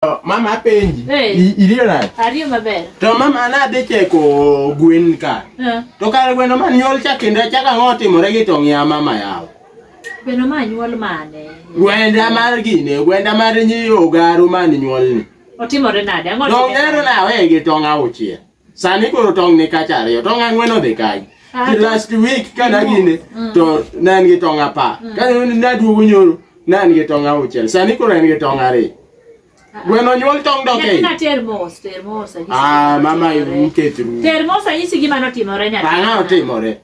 Mama penji. Irio nade? Ario maber. To mama nade cheko gwen ka. To kare gweno man nyuol cha kendo chaka ngotimore gi tong' ya mama yawo. Gweno ma nyuol mane? Gwenda mar gine, gwenda mar nyi ogaro man nyuol ni. Otimore nade? Ang'o Tong' nero na we gi tong' auchiel. Sani koro tong' ni kacha ariyo. Tong' ang'wen odhi kaji. Last week kana gine to nan gi tong' 10. Ka naduogo nyoro nan gi tong' auchiel. Sani koro en gi tong' ariyo. Gweno nyuol tong' doke. Na termos. Mama iketru. Termos anyisi gima notimore nyathi. Ang'o otimore?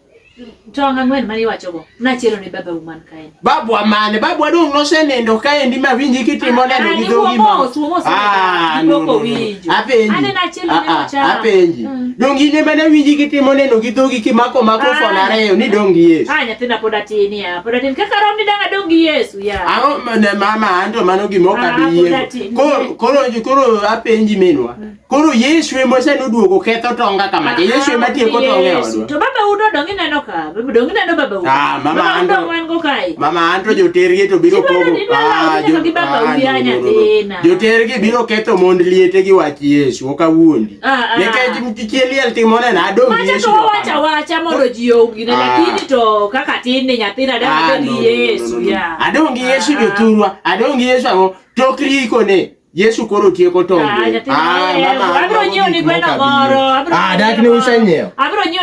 Tong' ang'wen mane iwachogo. Nachielo ne baba uman kae. Babwa mane? Babwa dong nosenindo kaendi ma winji kitimo neno gi dhogi ma. Apenji. Dong ine mana winji kitimo neno gi dhogi kimako mikrofon ariyo ni dong gi Yesu. Nyathina pod atin ya. Pod atin kaka rom ni danga dong gi Yesu ya. Ang'o mane mama anto mano gimo kadiye. Koro apenji minwa. Koro Yesu ema osenoduogo ketho tonga kama. Yesu ema tieko tonge odwa. To baba udo dong ineno ka. Dong ineno baba udo. Mama anto jotergi to biro pogo. Jotergi biro ketho mond liete gi wach Yesu okawuondi. Nikech chieliel timone na dong Yesu. Wacha mondo ji ongine lakini to kaka tin ni nyathina dang gi Yesu ya. Adong gi Yesu jothurwa. Adong gi Yesu ang'o? Tok ne. Yesu koro tieko tonge. Mama abro nyiewo ni gweno moro. Dak ne usenyiewo.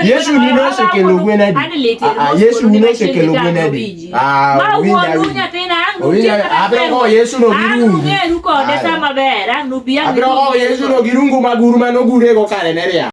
Yesu ni nosekelo gwen adi. Yesu ni nosekelo gwen adi. Abro Yesu no girungu. Abro Yesu no girungu maguru manogure go kare ne ria.